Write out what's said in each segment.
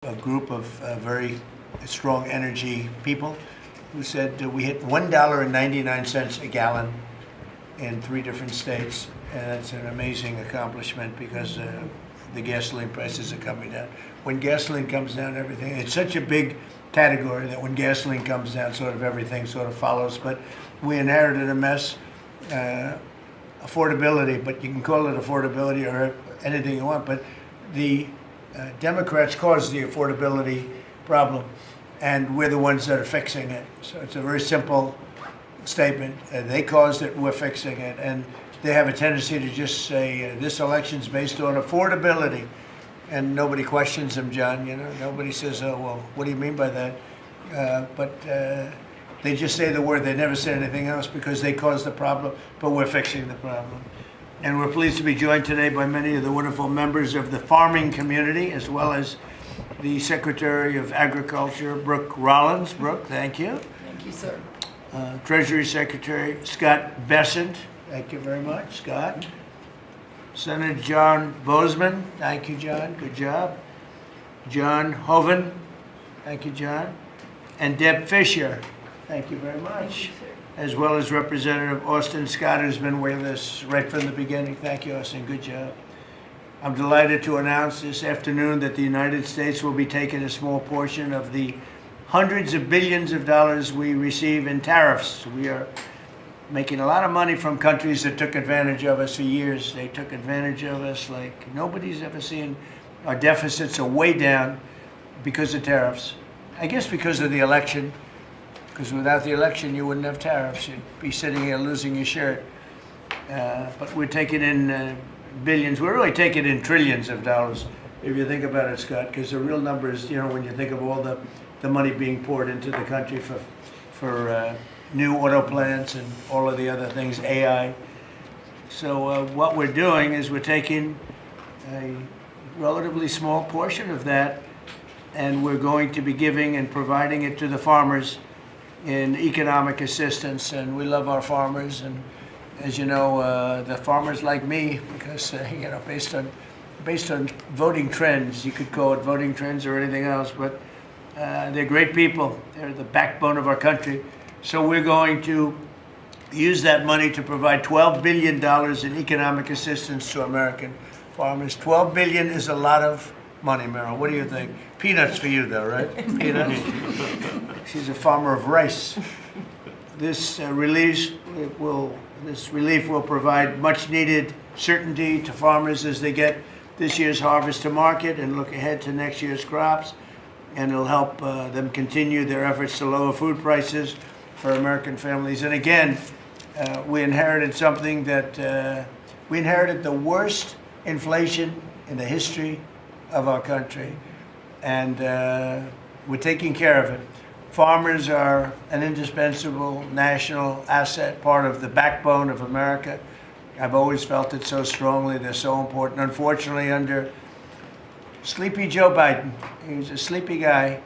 a group of very strong energy people who said we hit $1.99 a gallon in 3 different states, and that's an amazing accomplishment because the gasoline prices are coming down. When gasoline comes down, everything, it's such a big category that when gasoline comes down, sort of everything sort of follows. But we inherited a mess, affordability, but you can call it affordability or anything you want, but the Democrats caused the affordability problem, and we're the ones that are fixing it. So it's a very simple statement. They caused it, we're fixing it. And they have a tendency to just say, this election's based on affordability. And nobody questions them, John, you know. Nobody says, oh, well, what do you mean by that? But they just say the word. They never say anything else because they caused the problem, but we're fixing the problem. And we're pleased to be joined today by many of the wonderful members of the farming community, as well as the Secretary of Agriculture, Brooke Rollins. Brooke, thank you. Thank you, sir. Treasury Secretary Scott Bessent. Thank you very much, Scott. Senator John Bozeman. Thank you, John. Good job. John Hoeven. Thank you, John. And Deb Fisher. Thank you very much. Thank you, sir. As well as Representative Austin Scott, who's been with us right from the beginning. Thank you, Austin. Good job. I'm delighted to announce this afternoon that the United States will be taking a small portion of the hundreds of billions of dollars we receive in tariffs. We are making a lot of money from countries that took advantage of us for years. They took advantage of us like nobody's ever seen. Our deficits are way down because of tariffs. I guess because of the election. Because without the election, you wouldn't have tariffs. You'd be sitting here losing your shirt. But we're taking in billions. We're really taking in trillions of dollars, if you think about it, Scott, because the real numbers, you know, when you think of all the money being poured into the country for new auto plants and all of the other things, AI. So what we're doing is we're taking a relatively small portion of that, and we're going to be giving and providing it to the farmers in economic assistance. And we love our farmers, and as you know, the farmers like me, because you know, based on voting trends, you could call it voting trends or anything else, but they're great people. They're the backbone of our country. So we're going to use that money to provide $12 billion in economic assistance to American farmers. $12 billion is a lot of money, Merrill. What do you think? Peanuts for you, though, right? Peanuts. She's a farmer of rice. This relief will provide much-needed certainty to farmers as they get this year's harvest to market and look ahead to next year's crops, and it'll help them continue their efforts to lower food prices for American families. And again, we inherited something that we inherited the worst inflation in the history of our country, and we're taking care of it. Farmers are an indispensable national asset, part of the backbone of America. I've always felt it so strongly. They're so important. Unfortunately, under sleepy Joe Biden, he's a sleepy guy,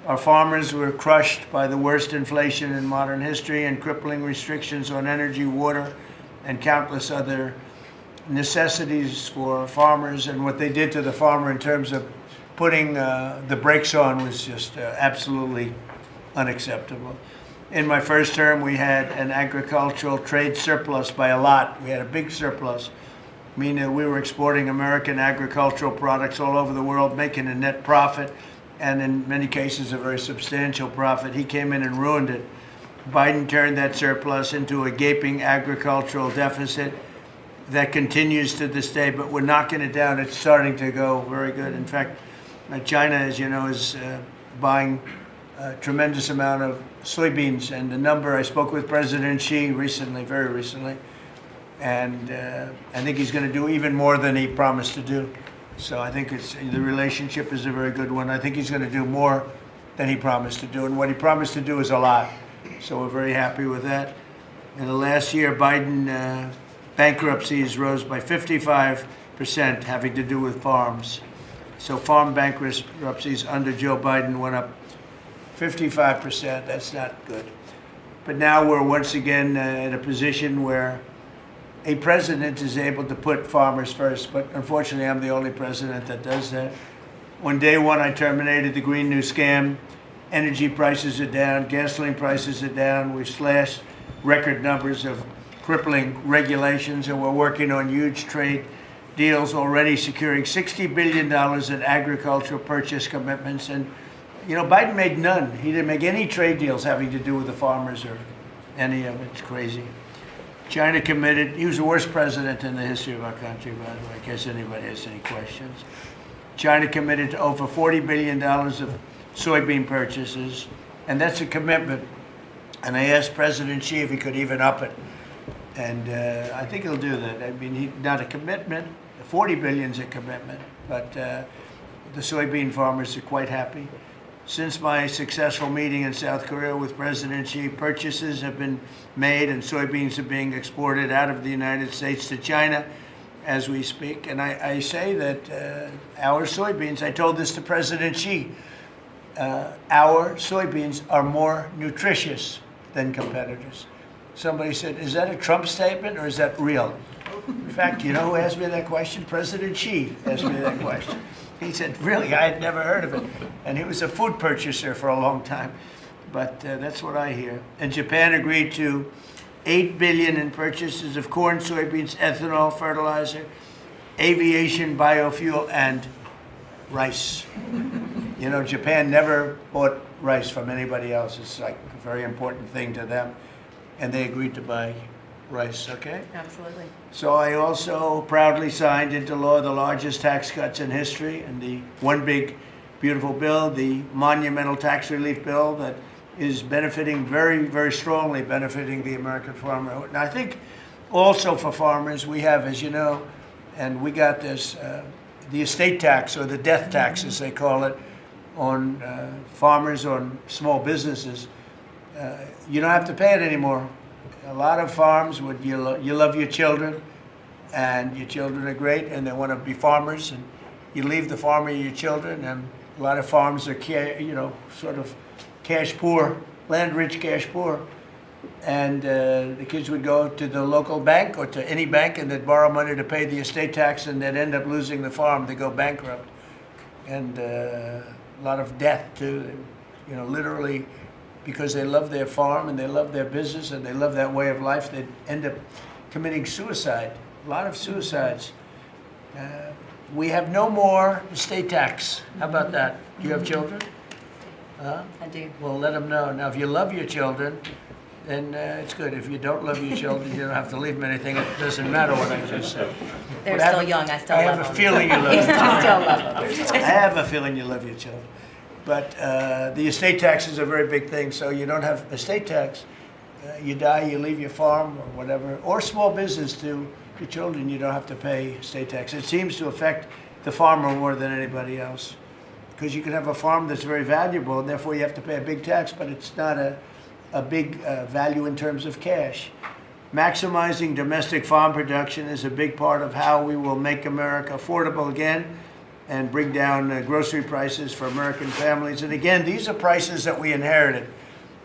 our farmers were crushed by the worst inflation in modern history and crippling restrictions on energy, water, and countless other necessities for farmers. And what they did to the farmer in terms of putting the brakes on was just absolutely unacceptable. In my first term, we had an agricultural trade surplus by a lot. We had a big surplus, meaning we were exporting American agricultural products all over the world, making a net profit, and in many cases a very substantial profit. He came in and ruined it. Biden turned that surplus into a gaping agricultural deficit that continues to this day, but we're knocking it down. It's starting to go very good. In fact, China, as you know, is buying a tremendous amount of soybeans, and the number, I spoke with President Xi recently, very recently, and I think he's going to do even more than he promised to do. So I think the relationship is a very good one. I think he's going to do more than he promised to do, and what he promised to do is a lot. So we're very happy with that. In the last year, Biden bankruptcies rose by 55%, having to do with farms. So farm bankruptcies under Joe Biden went up 55%. That's not good. But now we're once again in a position where a president is able to put farmers first. But unfortunately, I'm the only president that does that. On day one, I terminated the Green New scam. Energy prices are down, gasoline prices are down. We've slashed record numbers of crippling regulations, and we're working on huge trade deals, already securing $60 billion in agricultural purchase commitments. And, Biden made none. He didn't make any trade deals having to do with the farmers or any of it. It's crazy. China committed, he was the worst president in the history of our country, by the way, in case anybody has any questions. China committed to over $40 billion of soybean purchases, and that's a commitment. And I asked President Xi if he could even up it. And I think he'll do that. I mean, not a commitment. The 40 billion is a commitment, but the soybean farmers are quite happy. Since my successful meeting in South Korea with President Xi, purchases have been made and soybeans are being exported out of the United States to China as we speak. And I say that our soybeans, I told this to President Xi, our soybeans are more nutritious than competitors. Somebody said, is that a Trump statement or is that real? In fact, you know who asked me that question? President Xi asked me that question. He said, really, I had never heard of it. And he was a food purchaser for a long time. But that's what I hear. And Japan agreed to $8 billion in purchases of corn, soybeans, ethanol, fertilizer, aviation, biofuel, and rice. Japan never bought rice from anybody else. It's like a very important thing to them. And they agreed to buy rice, okay? Absolutely. So I also proudly signed into law the largest tax cuts in history, and the one big, beautiful bill, the monumental tax relief bill that is benefiting very, very strongly, benefiting the American farmer. And I think also for farmers, we have, as you know, and we got this, the estate tax, or the death tax, as they call it, on farmers, on small businesses. You don't have to pay it anymore. A lot of farms, you love your children, and your children are great, and they want to be farmers, and you leave the farm with your children, and a lot of farms are, sort of cash poor, land-rich cash poor, and the kids would go to the local bank or to any bank, and they'd borrow money to pay the estate tax, and they'd end up losing the farm. They go bankrupt, and a lot of death too, literally. Because they love their farm and they love their business and they love that way of life, they end up committing suicide. A lot of suicides. We have no more estate tax. How about that? Do you have children? I do. Well, let them know. Now, if you love your children, then it's good. If you don't love your children, you don't have to leave them anything. It doesn't matter what I just said. They're still young. I still love them. I have a feeling you love them. I still love them. I have a feeling you love your children. But the estate tax is a very big thing, so you don't have estate tax. You die, you leave your farm or whatever, or small business to your children, you don't have to pay estate tax. It seems to affect the farmer more than anybody else, because you can have a farm that's very valuable, and therefore you have to pay a big tax, but it's not a big value in terms of cash. Maximizing domestic farm production is a big part of how we will make America affordable again, and bring down grocery prices for American families. And again, these are prices that we inherited.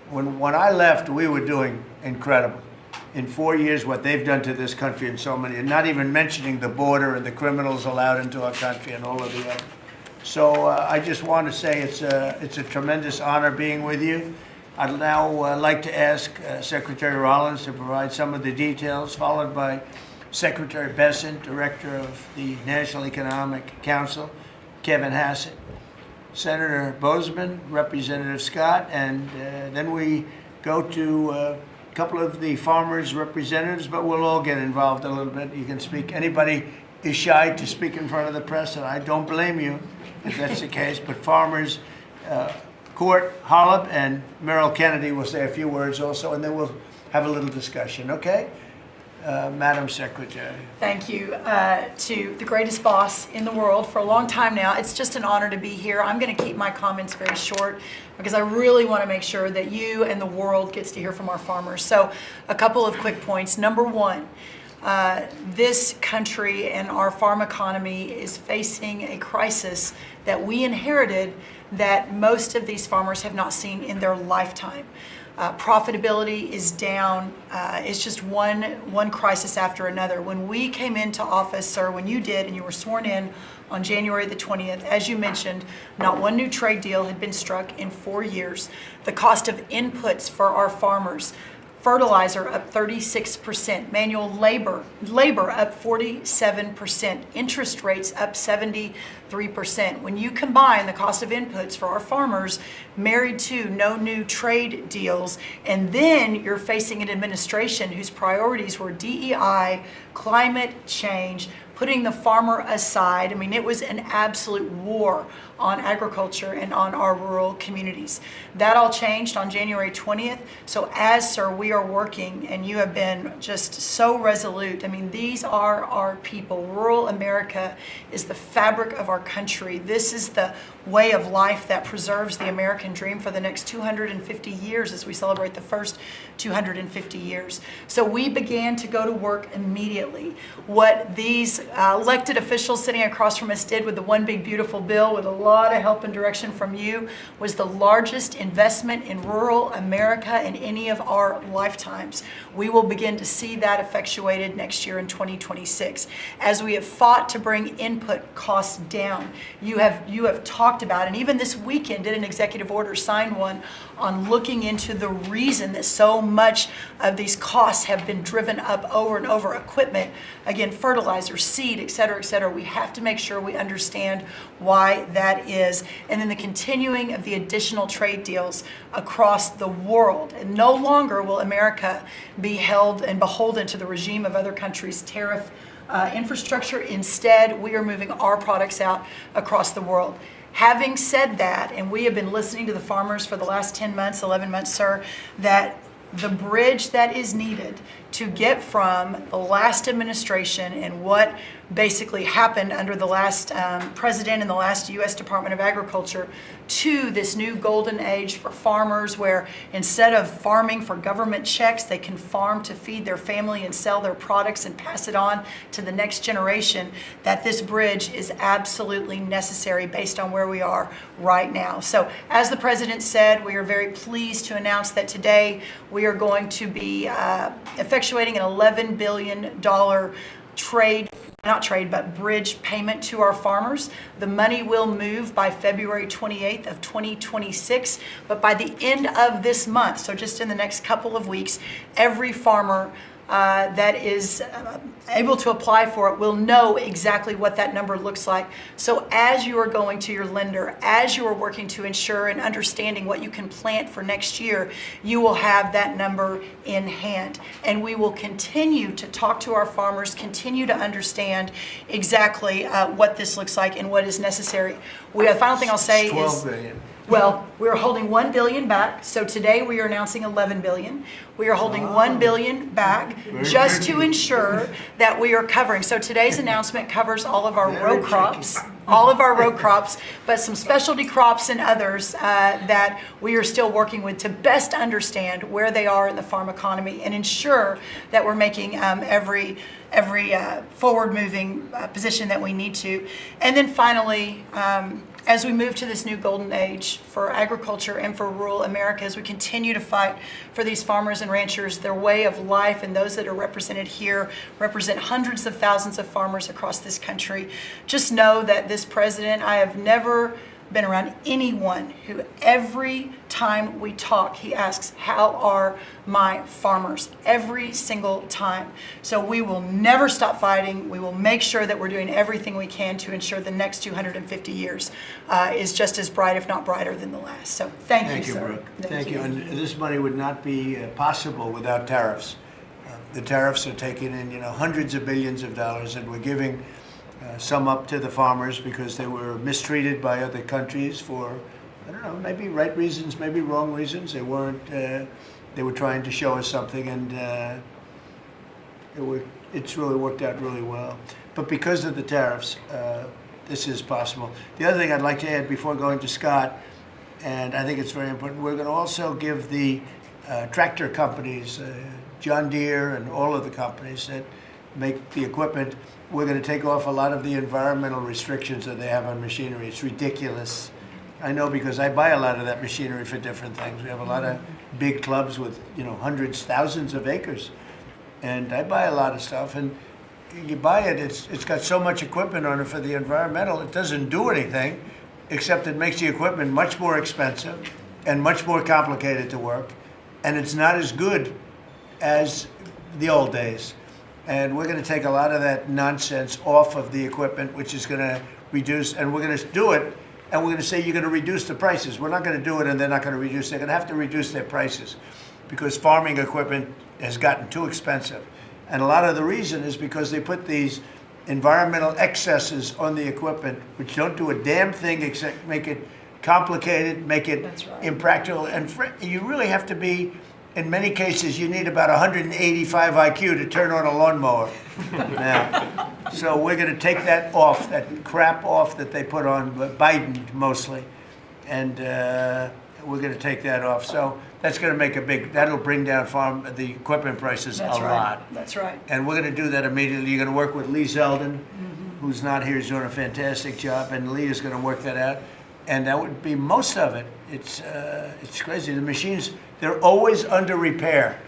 When I left, we were doing incredible. In 4 years, what they've done to this country in so many, and not even mentioning the border and the criminals allowed into our country and all of the other. So I just want to say it's a tremendous honor being with you. I'd now like to ask Secretary Rollins to provide some of the details, followed by Secretary Bessent, Director of the National Economic Council, Kevin Hassett, Senator Bozeman, Representative Scott, and then we go to a couple of the farmers' representatives, but we'll all get involved a little bit. You can speak. Anybody is shy to speak in front of the press, and I don't blame you if that's the case, but farmers, Court Holub and Merrill Kennedy will say a few words also, and then we'll have a little discussion, okay? Madam Secretary. Thank you to the greatest boss in the world for a long time now. It's just an honor to be here. I'm going to keep my comments very short because I really want to make sure that you and the world gets to hear from our farmers. So a couple of quick points. Number one, this country and our farm economy is facing a crisis that we inherited that most of these farmers have not seen in their lifetime. Profitability is down. It's just one crisis after another. When we came into office, sir, when you did, and you were sworn in on January the 20th, as you mentioned, not one new trade deal had been struck in 4 years. The cost of inputs for our farmers, fertilizer up 36%, manual labor up 47%, interest rates up 73%. When you combine the cost of inputs for our farmers married to no new trade deals, and then you're facing an administration whose priorities were DEI, climate change, putting the farmer aside. I mean, it was an absolute war on agriculture and on our rural communities. That all changed on January 20th. So as, sir, we are working, and you have been just so resolute. I mean, these are our people. Rural America is the fabric of our country. This is the way of life that preserves the American dream for the next 250 years as we celebrate the first 250 years. So we began to go to work immediately. What these elected officials sitting across from us did with the One Big Beautiful Bill, with a lot of help and direction from you, was the largest investment in rural America in any of our lifetimes. We will begin to see that effectuated next year in 2026. As we have fought to bring input costs down, you have talked about, and even this weekend did an executive order, signed one, on looking into the reason that so much of these costs have been driven up over and over. Equipment, again, fertilizer, seed, et cetera, et cetera. We have to make sure we understand why that is. And then the continuing of the additional trade deals across the world. And no longer will America be held and beholden to the regime of other countries' tariff infrastructure. Instead, we are moving our products out across the world. Having said that, and we have been listening to the farmers for the last 10 months, 11 months, sir, that the bridge that is needed to get from the last administration and what basically happened under the last president and the last U.S. Department of Agriculture to this new golden age for farmers, where instead of farming for government checks, they can farm to feed their family and sell their products and pass it on to the next generation, that this bridge is absolutely necessary based on where we are right now. So as the president said, we are very pleased to announce that today we are going to be effectuating an $11 billion bridge payment to our farmers. The money will move by February 28th of 2026, but by the end of this month, so just in the next couple of weeks, every farmer that is able to apply for it will know exactly what that number looks like. So as you are going to your lender, as you are working to ensure and understanding what you can plant for next year, you will have that number in hand. And we will continue to talk to our farmers, continue to understand exactly what this looks like and what is necessary. The final thing I'll say is 12 billion. Well, we're holding $1 billion back. So today we are announcing $11 billion. We are holding $1 billion back just to ensure that we are covering. So today's announcement covers all of our row crops, but some specialty crops and others that we are still working with to best understand where they are in the farm economy and ensure that we're making every forward-moving position that we need to. And then finally, as we move to this new golden age for agriculture and for rural America, as we continue to fight for these farmers and ranchers, their way of life, and those that are represented here represent hundreds of thousands of farmers across this country. Just know that this president, I have never been around anyone who every time we talk, he asks, how are my farmers? Every single time. So we will never stop fighting. We will make sure that we're doing everything we can to ensure the next 250 years is just as bright, if not brighter, than the last. So thank you, sir. Brooke. Thank you. And this money would not be possible without tariffs. The tariffs are taking in, hundreds of billions of dollars, and we're giving some up to the farmers because they were mistreated by other countries for, I don't know, maybe right reasons, maybe wrong reasons. They weren't. They were trying to show us something, and it's really worked out really well. But because of the tariffs, this is possible. The other thing I'd like to add before going to Scott, and I think it's very important, we're going to also give the tractor companies, John Deere and all of the companies that make the equipment, we're going to take off a lot of the environmental restrictions that they have on machinery. It's ridiculous. I know because I buy a lot of that machinery for different things. We have a lot of big clubs with, hundreds, thousands of acres. And I buy a lot of stuff, and you buy it, it's got so much equipment on it for the environmental, it doesn't do anything, except it makes the equipment much more expensive and much more complicated to work, and it's not as good as the old days. And we're going to take a lot of that nonsense off of the equipment, which is going to reduce, and we're going to do it, and we're going to say you're going to reduce the prices. We're not going to do it and they're not going to reduce. They're going to have to reduce their prices because farming equipment has gotten too expensive. And a lot of the reason is because they put these environmental excesses on the equipment, which don't do a damn thing except make it complicated, make it That's right. impractical. And you really have to be, in many cases, you need about 185 IQ to turn on a lawnmower. Now, so we're going to take that off, that crap off that they put on Biden mostly, and we're going to take that off. So that's going to make that'll bring down the equipment prices That's a right. lot. That's right. And we're going to do that immediately. You're going to work with Lee Zeldin, who's not here, he's doing a fantastic job, and Lee is going to work that out. And that would be most of it. It's crazy. The machines, they're always under repair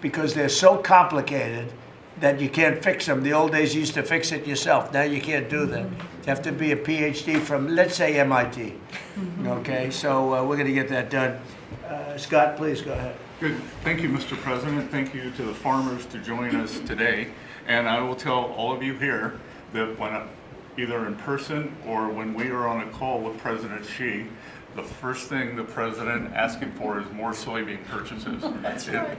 because they're so complicated that you can't fix them. The old days you used to fix it yourself. Now you can't do that. You have to be a PhD from, let's say, MIT. Okay, so we're going to get that done. Scott, please go ahead. Good. Thank you, Mr. President. Thank you to the farmers to join us today. And I will tell all of you here that when either in person or when we are on a call with President Xi, the first thing the president asking for is more soybean purchases. That's right.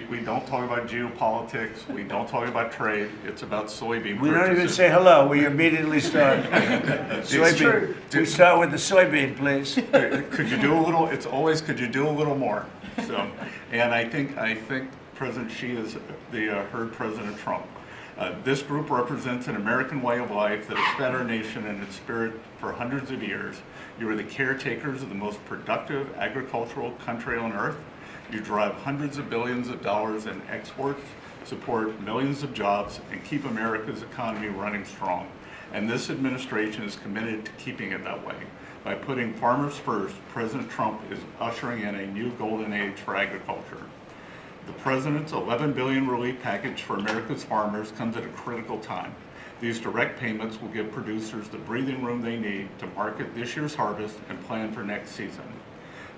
We don't talk about geopolitics. We don't talk about trade. It's about soybean We purchases. don't even say hello. We immediately start. Soybean. true. We start with the soybean, please. Could you do a little? It's always could you do a little more? So, and I think President Xi has heard President Trump. This group represents an American way of life that has fed our nation and its spirit for hundreds of years. You are the caretakers of the most productive agricultural country on earth. You drive hundreds of billions of dollars in exports, support millions of jobs, and keep America's economy running strong. And this administration is committed to keeping it that way. By putting farmers first, President Trump is ushering in a new golden age for agriculture. The President's $11 billion relief package for America's farmers comes at a critical time. These direct payments will give producers the breathing room they need to market this year's harvest and plan for next season.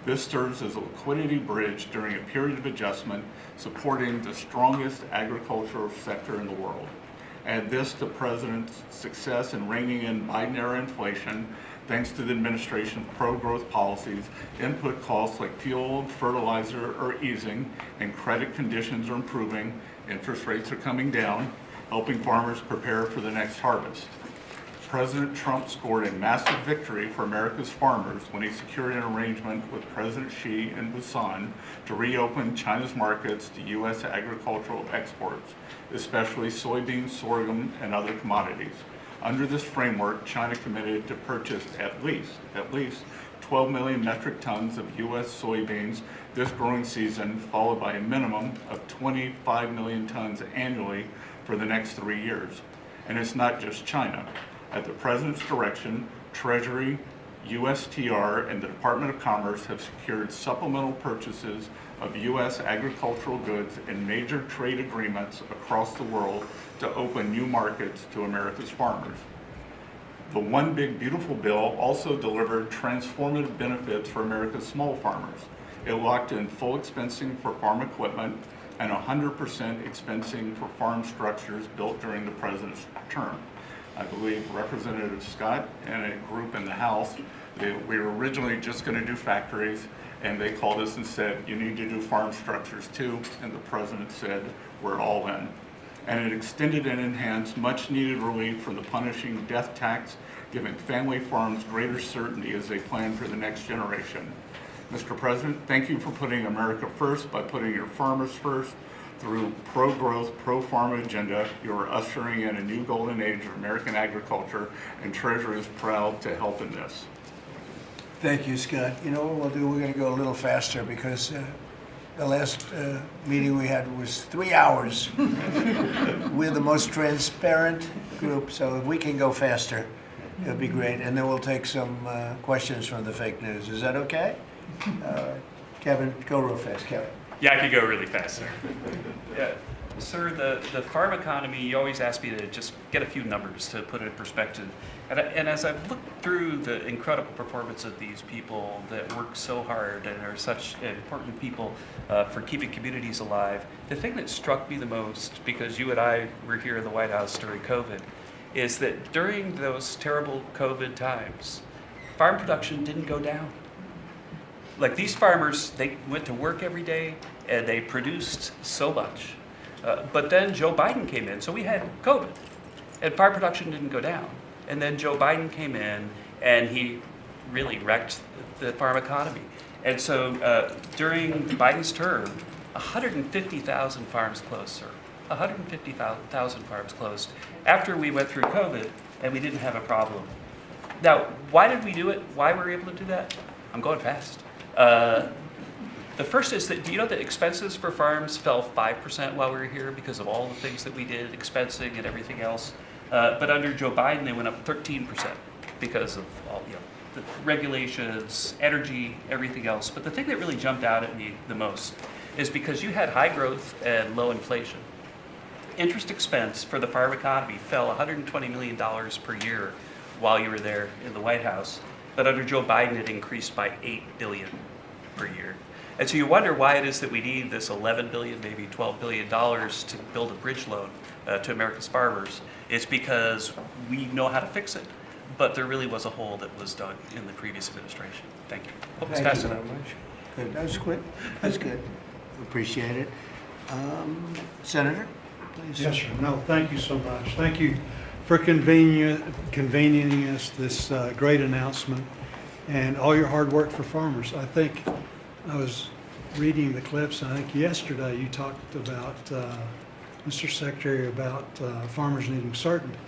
This serves as a liquidity bridge during a period of adjustment, supporting the strongest agricultural sector in the world. Add this to President's success in reining in Biden-era inflation, thanks to the administration's pro-growth policies, input costs like fuel and fertilizer are easing, and credit conditions are improving, interest rates are coming down, helping farmers prepare for the next harvest. President Trump scored a massive victory for America's farmers when he secured an arrangement with President Xi in Busan to reopen China's markets to U.S. agricultural exports, especially soybeans, sorghum, and other commodities. Under this framework, China committed to purchase at least 12 million metric tons of U.S. soybeans this growing season, followed by a minimum of 25 million tons annually for the next 3 years. And it's not just China. At the President's direction, Treasury, USTR, and the Department of Commerce have secured supplemental purchases of U.S. agricultural goods in major trade agreements across the world to open new markets to America's farmers. The One Big Beautiful Bill also delivered transformative benefits for America's small farmers. It locked in full expensing for farm equipment and 100% expensing for farm structures built during the President's term. I believe Representative Scott and a group in the House, we were originally just going to do factories, and they called us and said, you need to do farm structures too, and the President said, we're all in. And it extended and enhanced much needed relief from the punishing death tax, giving family farms greater certainty as they plan for the next generation. Mr. President, thank you for putting America first by putting your farmers first. Through pro-growth, pro-farm agenda, you are ushering in a new golden age of American agriculture, and Treasury is proud to help in this. Thank you, Scott. You know what we'll do? We're going to go a little faster because the last meeting we had was 3 hours. We're the most transparent group, so if we can go faster, it'll be great. And then we'll take some questions from the fake news. Is that okay? Kevin, go real fast, Kevin. Yeah, I could go really fast, sir. Yeah. Sir, the farm economy, you always ask me to just get a few numbers to put it in perspective. And as I've looked through the incredible performance of these people that work so hard and are such important people for keeping communities alive, the thing that struck me the most, because you and I were here in the White House during COVID, is that during those terrible COVID times, farm production didn't go down. Like these farmers, they went to work every day and they produced so much. But then Joe Biden came in, so we had COVID, and farm production didn't go down. And then Joe Biden came in, and he really wrecked the farm economy. And so during Biden's term, 150,000 farms closed, sir. 150,000 farms closed after we went through COVID, and we didn't have a problem. Now, why did we do it? Why were we able to do that? I'm going fast. The first is that, do you know that expenses for farms fell 5% while we were here because of all the things that we did, expensing and everything else? But under Joe Biden, they went up 13% because of all, the regulations, energy, everything else. But the thing that really jumped out at me the most is because you had high growth and low inflation. Interest expense for the farm economy fell $120 million per year while you were there in the White House. But under Joe Biden, it increased by $8 billion per year. And so you wonder why it is that we need this $11 billion, maybe $12 billion to build a bridge loan to America's farmers. It's because we know how to fix it, but there really was a hole that was dug in the previous administration. Thank you. Hope it's Thank fast you enough. very much. Good, that was quick. That's good. Appreciate it. Senator, please. Yes, sir. No, thank you so much. Thank you for convening us this great announcement and all your hard work for farmers. I think I was reading the clips, and I think yesterday you talked about, Mr. Secretary, about farmers needing certainty,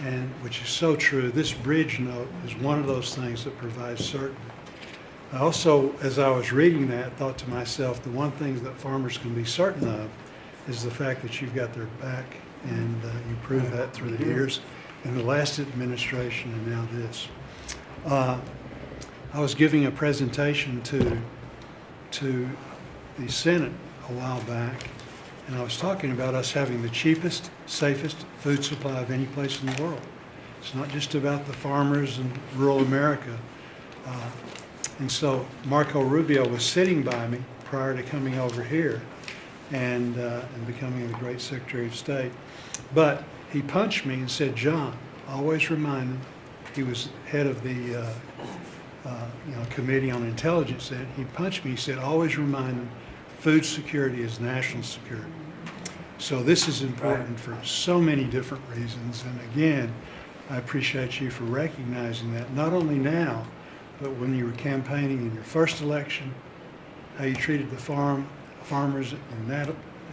and which is so true. This bridge note is one of those things that provides certainty. I also, as I was reading that, thought to myself, the one thing that farmers can be certain of is the fact that you've got their back, and you proved that through the years in the last administration and now this. I was giving a presentation to the Senate a while back, and I was talking about us having the cheapest, safest food supply of any place in the world. It's not just about the farmers in rural America. And so Marco Rubio was sitting by me prior to coming over here and becoming the great Secretary of State. But he punched me and said, "John, always remind him," he was head of the Committee on Intelligence. He punched me, he said, "Always remind them, food security is national security." So this is important for so many different reasons. And again, I appreciate you for recognizing that, not only now, but when you were campaigning in your first election, how you treated the farmers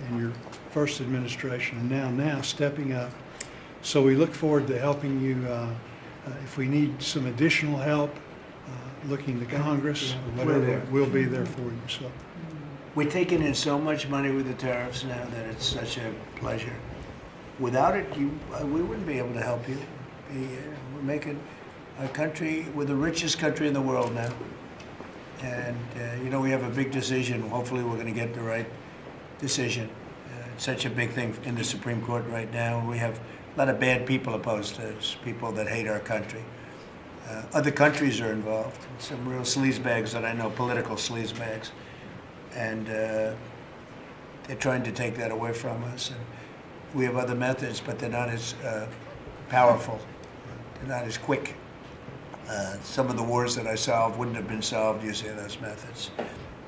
in your first administration, and now stepping up. So we look forward to helping you if we need some additional help, looking to Congress or whatever, we'll be there for you. So We're taking in so much money with the tariffs now that it's such a pleasure. Without it, we wouldn't be able to help you. We're making a country, we're the richest country in the world now. And, we have a big decision. Hopefully we're going to get the right decision. It's such a big thing in the Supreme Court right now. And we have a lot of bad people opposed to us, people that hate our country. Other countries are involved, some real sleazebags that I know, political sleazebags. And they're trying to take that away from us. And we have other methods, but they're not as powerful. They're not as quick. Some of the wars that I solved wouldn't have been solved using those methods.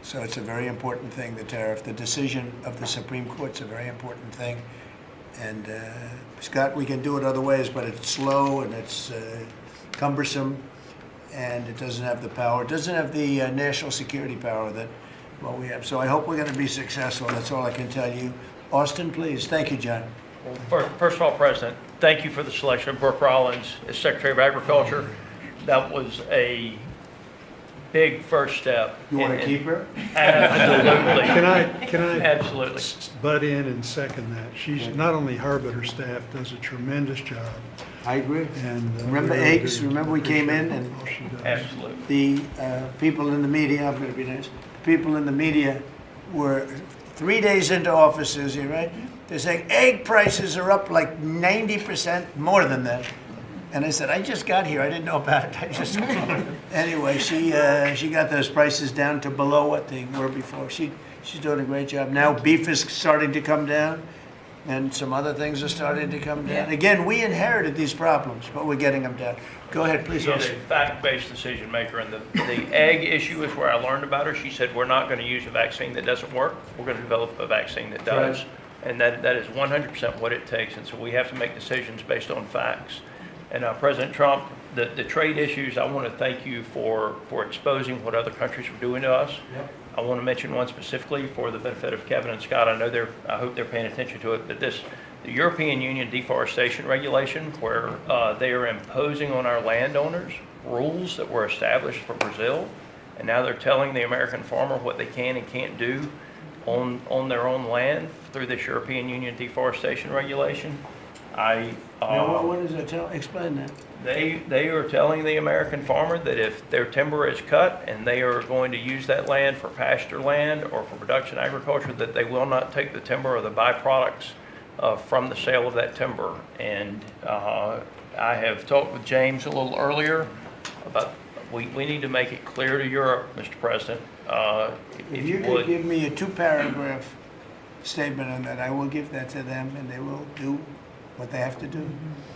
So it's a very important thing, the tariff. The decision of the Supreme Court's a very important thing. And Scott, we can do it other ways, but it's slow and it's cumbersome, and it doesn't have the power. It doesn't have the national security power that we have. So I hope we're going to be successful. That's all I can tell you. Austin, please. Thank you, John. Well, first of all, President, thank you for the selection of Brooke Rollins as Secretary of Agriculture. That was a big first step. You want to keep her? Absolutely. Can I Absolutely. butt in and second that? She's not only her, but her staff does a tremendous job. I agree. And Remember we really eggs? do Remember we came in appreciate and all she does. Absolutely. the people in the media, I'm going to be nice, people in the media were 3 days into offices here, right? They're saying egg prices are up like 90% more than that. And I said, I just got here. I didn't know about it. Anyway, she got those prices down to below what they were before. She's doing a great job. Now beef is starting to come down, and some other things are starting to come down. Again, we inherited these problems, but we're getting them down. Go ahead, please. She's a fact-based decision maker, and the egg issue is where I learned about her. She said, we're not going to use a vaccine that doesn't work. We're going to develop a vaccine that does. Right. And that is 100% what it takes. And so we have to make decisions based on facts. And President Trump, the trade issues, I want to thank you for exposing what other countries are doing to us. Yep. I want to mention one specifically for the benefit of Kevin and Scott. I hope they're paying attention to it, but the European Union deforestation regulation, where they are imposing on our landowners rules that were established for Brazil, and now they're telling the American farmer what they can and can't do on their own land through this European Union deforestation regulation. Now, what does that tell? Explain that. They are telling the American farmer that if their timber is cut and they are going to use that land for pasture land or for production agriculture, that they will not take the timber or the byproducts from the sale of that timber. And I have talked with James a little earlier about we need to make it clear to Europe, Mr. President, If you could give me a 2-paragraph statement on that, I will give that to them, and they will do what they have to do.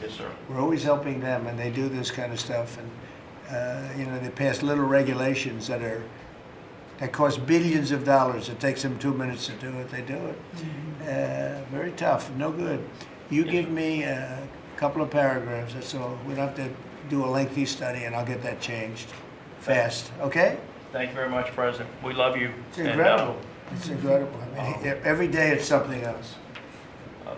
Yes, sir. We're always helping them, and they do this kind of stuff, and they pass little regulations that cost billions of dollars. It takes them 2 minutes to do it. They do it. Very tough, no good. You give me a couple of paragraphs. That's all. We don't have to do a lengthy study, and I'll get that changed fast. Okay? Thank you very much, President. We love you. It's incredible. It's incredible. I mean, every day it's something else.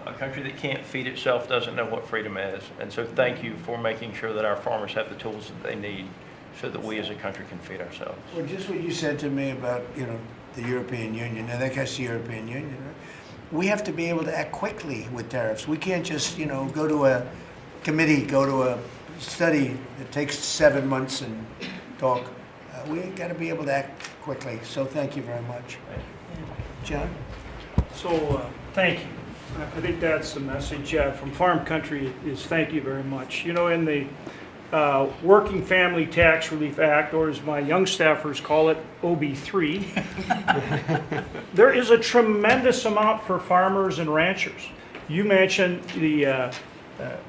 A country that can't feed itself doesn't know what freedom is. And so thank you for making sure that our farmers have the tools that they need so that we as a country can feed ourselves. Well, just what you said to me about, the European Union. Now, that guy's the European Union, right? We have to be able to act quickly with tariffs. We can't just, go to a committee, go to a study that takes 7 months and talk. We got to be able to act quickly. So thank you very much. Thank you. John? So, thank you. I think that's the message from Farm Country is thank you very much. In the Working Family Tax Relief Act, or as my young staffers call it, OB3, there is a tremendous amount for farmers and ranchers. You mentioned the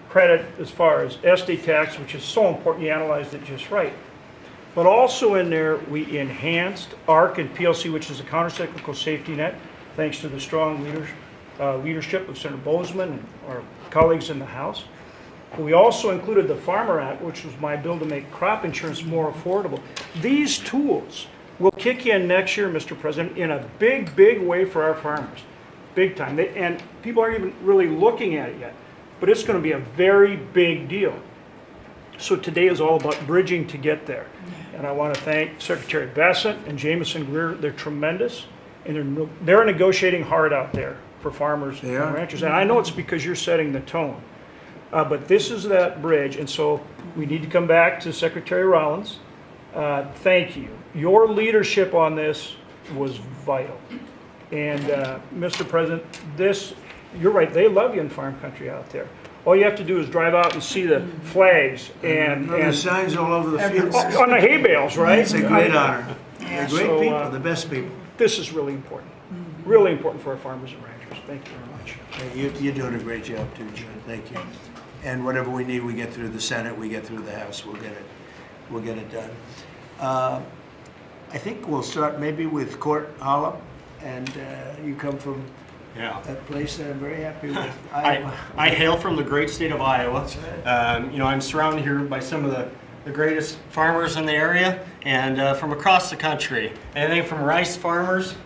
credit as far as estate tax, which is so important. You analyzed it just right. But also in there, we enhanced ARC and PLC, which is a countercyclical safety net, thanks to the strong leadership of Senator Bozeman and our colleagues in the House. We also included the Farmer Act, which was my bill to make crop insurance more affordable. These tools will kick in next year, Mr. President, in a big, big way for our farmers. Big time. And people aren't even really looking at it yet. But it's going to be a very big deal. So today is all about bridging to get there. And I want to thank Secretary Bassett and Jameson Greer. They're tremendous. And they're negotiating hard out there for farmers and ranchers. And I know it's because you're setting the tone. But this is that bridge. And so we need to come back to Secretary Rollins. Thank you. Your leadership on this was vital. And Mr. President, you're right, they love you in Farm Country out there. All you have to do is drive out and see the flags and the signs all over the fields. On the hay bales, right? It's a great honor. They're great people, the best people. This is really important. Really important for our farmers and ranchers. Thank you very much. You're doing a great job too, John. Thank you. And whatever we need, we get through the Senate, we get through the House, we'll get it done. I think we'll start maybe with Court Hollop, and you come from a place that I'm very happy with. I hail from the great state of Iowa. I'm surrounded here by some of the greatest farmers in the area and from across the country. Anything from rice farmers,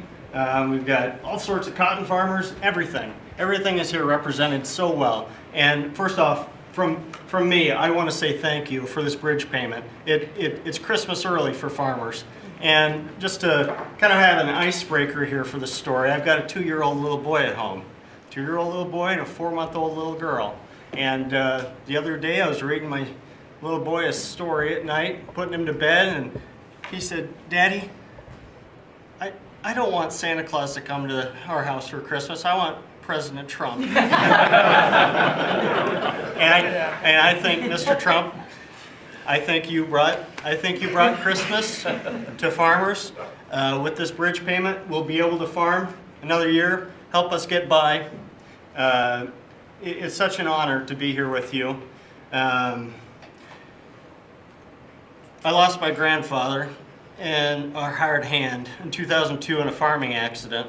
we've got all sorts of cotton farmers, everything. Everything is here represented so well. And first off, from me, I want to say thank you for this bridge payment. It's Christmas early for farmers. And just to kind of have an icebreaker here for the story, I've got a 2-year-old little boy at home. 2-year-old little boy and a 4-month-old little girl. And the other day I was reading my little boy a story at night, putting him to bed, and he said, "Daddy, I don't want Santa Claus to come to our house for Christmas. I want President Trump. And I think, Mr. Trump, I think you brought Christmas to farmers. With this bridge payment, we'll be able to farm another year, help us get by. It's such an honor to be here with you. I lost my grandfather and a hired hand in 2002 in a farming accident.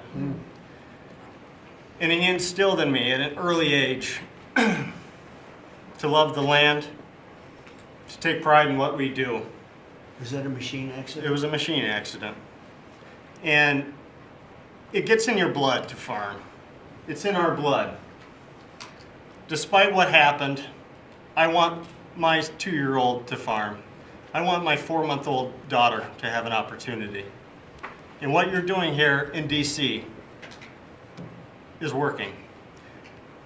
And he instilled in me at an early age to love the land, to take pride in what we do. Was that a machine accident? It was a machine accident. And it gets in your blood to farm. It's in our blood. Despite what happened, I want my 2-year-old to farm. I want my 4-month-old daughter to have an opportunity. And what you're doing here in DC is working.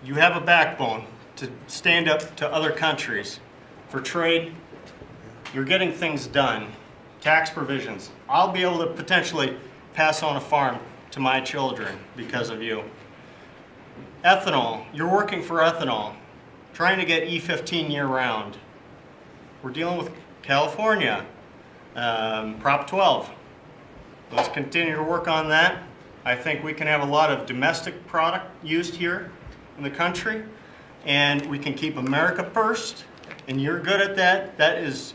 You have a backbone to stand up to other countries for trade. You're getting things done. Tax provisions. I'll be able to potentially pass on a farm to my children because of you. Ethanol. You're working for ethanol. Trying to get E15 year-round. We're dealing with California, Prop 12. Let's continue to work on that. I think we can have a lot of domestic product used here in the country, and we can keep America first, and you're good at that. That is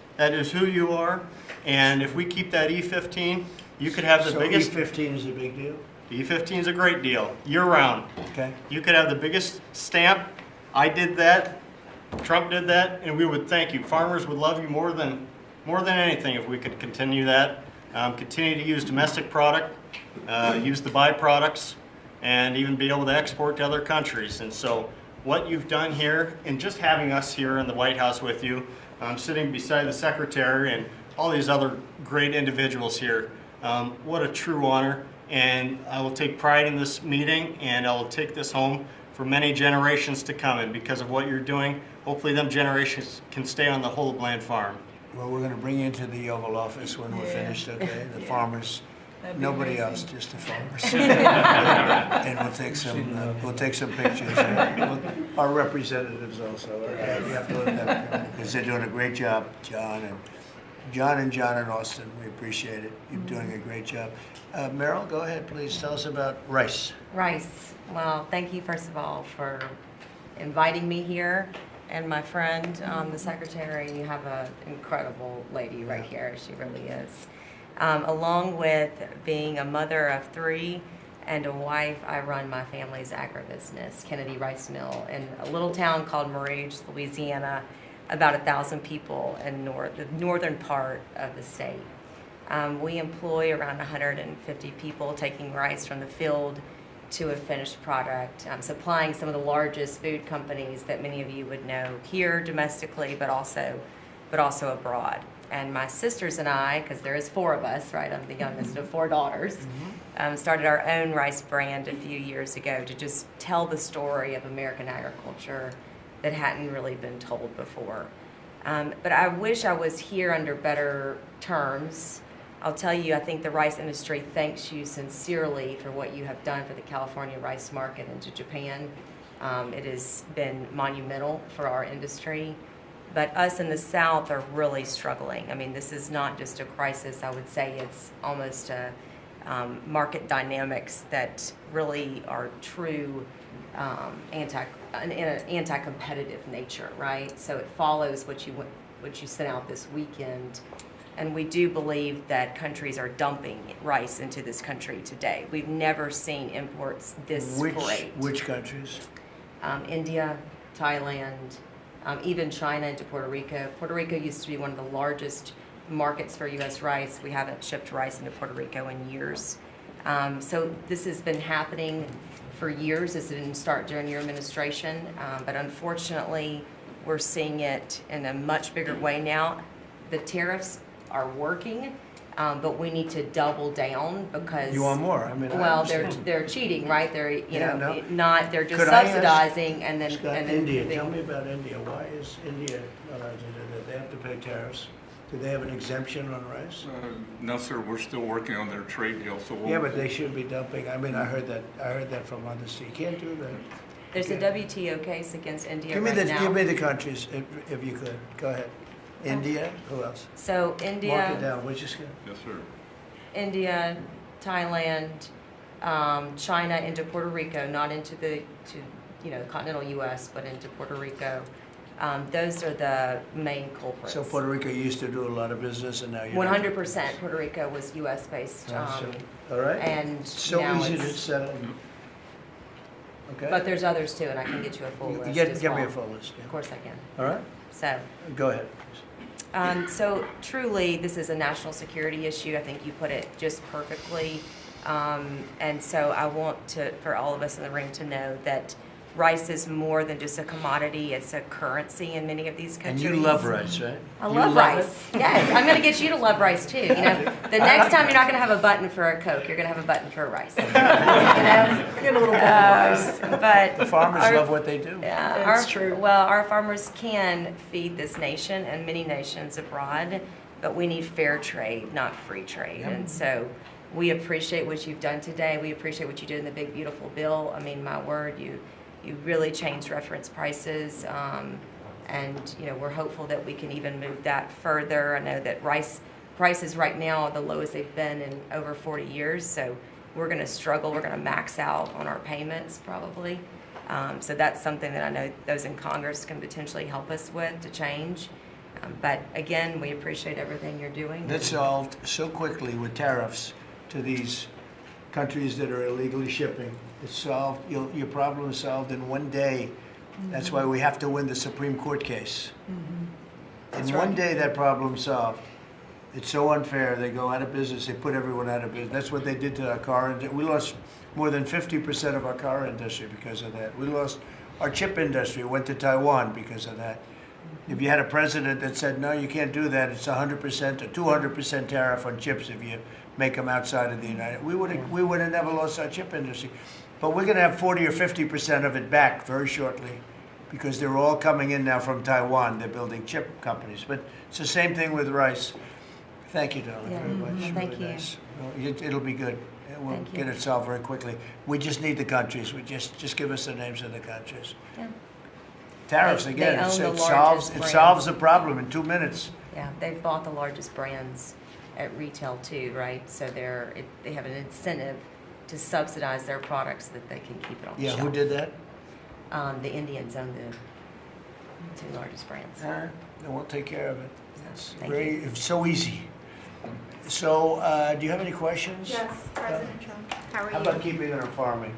who you are, and if we keep that E15, you could have the biggest... E15 is a big deal? E15 is a great deal, year-round. Okay. You could have the biggest stamp. I did that. Trump did that, and we would thank you. Farmers would love you more than anything if we could continue that. Continue to use domestic product, use the byproducts, and even be able to export to other countries. And so what you've done here, and just having us here in the White House with you, sitting beside the Secretary and all these other great individuals here, what a true honor. And I will take pride in this meeting, and I will take this home for many generations to come. And because of what you're doing, hopefully them generations can stay on the whole Bland farm. Well, we're going to bring you into the Oval Office when we're finished, okay? The farmers, nobody else, just the farmers. And we'll take some pictures. Our representatives also. We have to let them, because they're doing a great job, John and Austin. We appreciate it. You're doing a great job. Meryl, go ahead, please. Tell us about rice. Rice. Well, thank you, first of all, for inviting me here. And my friend, the secretary, you have an incredible lady right here. She really is. Along with being a mother of 3 and a wife, I run my family's agribusiness, Kennedy Rice Mill, in a little town called Merage, Louisiana, about 1,000 people in the northern part of the state. We employ around 150 people taking rice from the field to a finished product, supplying some of the largest food companies that many of you would know here domestically, but also abroad. And my sisters and I, because there is 4 of us, right? I'm the youngest of 4 daughters, started our own rice brand a few years ago to just tell the story of American agriculture that hadn't really been told before. But I wish I was here under better terms. I'll tell you, I think the rice industry thanks you sincerely for what you have done for the California rice market into Japan. It has been monumental for our industry. But us in the South are really struggling. I mean, this is not just a crisis. I would say it's almost a market dynamics that really are true in an anti-competitive nature, right? So it follows what you sent out this weekend. And we do believe that countries are dumping rice into this country today. We've never seen imports this great. Which countries? India, Thailand, even China into Puerto Rico. Puerto Rico used to be one of the largest markets for U.S. rice. We haven't shipped rice into Puerto Rico in years. So this has been happening for years. This didn't start during your administration, but unfortunately, we're seeing it in a much bigger way now. The tariffs are working, but we need to double down because You want more? I mean, well, I understand. they're cheating, right? They're no. not. They're just Could I ask- subsidizing and then Scott, and then India. they- Tell me about India. Why is India not allowed to do that? They have to pay tariffs. Do they have an exemption on rice? No, sir, we're still working on their trade deal, so we'll. Yeah, but they should be dumping. I mean, I heard that from others. You can't do that. There's a WTO case against India Give me right the now. give me the countries if you could. Go ahead. India. Who else? So Mark it India, down. Which is good. Yes, sir. India, Thailand, China into Puerto Rico, not into the continental U.S., but into Puerto Rico. Those are the main culprits. So Puerto Rico used to do a lot of business, and now you're 100% Puerto Rico was U.S. based, all right. and So now easy to it's, settle. Okay. but there's others too, and I can get you a full list as Give well. me a full list. Yeah. Of course I can. All right. So. Go ahead. So truly, this is a national security issue. I think you put it just perfectly. And so I want for all of us in the room to know that rice is more than just a commodity. It's a currency in many of these And countries. you love rice, right? I You love it? rice. Yes, I'm going to get you to love rice too. The next time you're not going to have a button for a Coke, you're going to have a button for rice. Get a little bit of rice. But The farmers our- love what they do. Yeah, It's true. Well, our farmers can feed this nation and many nations abroad, but we need fair trade, not free trade. Yep. And so we appreciate what you've done today. We appreciate what you did in the big, beautiful bill. I mean, my word, you really changed reference prices. And, we're hopeful that we can even move that further. I know that rice prices right now are the lowest they've been in over 40 years. So we're going to struggle. We're going to max out on our payments probably. So that's something that I know those in Congress can potentially help us with to change. But again, we appreciate everything you're doing. That's solved so quickly with tariffs to these countries that are illegally shipping. It's solved. Your problem is solved in one day. That's why we have to win the Supreme Court case. In one day, that problem's solved. It's so unfair. They go out of business. They put everyone out of business. That's what they did to our car industry. We lost more than 50% of our car industry because of that. We lost our chip industry. It went to Taiwan because of that. If you had a president that said, no, you can't do that, it's 100% or 200% tariff on chips if you make them outside of the United, we would have never lost our chip industry. But we're going to have 40 or 50% of it back very shortly because they're all coming in now from Taiwan. They're building chip companies. But it's the same thing with rice. Thank you, darling, Yeah. very much. Thank Really you. nice. Well, it'll be good. We'll Thank you. get it solved very quickly. We just need the countries. We just give us the names of the countries. Yeah. Tariffs, They again, own the it largest solves the problem in 2 minutes. Yeah, they've bought the largest brands at retail too, right? So they have an incentive to subsidize their products so that they can keep it on the Yeah, shelf. who did that? The Indians own the two largest brands. All right, then we'll take care of it. It's Thank it's so easy. So, do you have any questions? Yes, President Trump. How are How you? about keeping it on farming?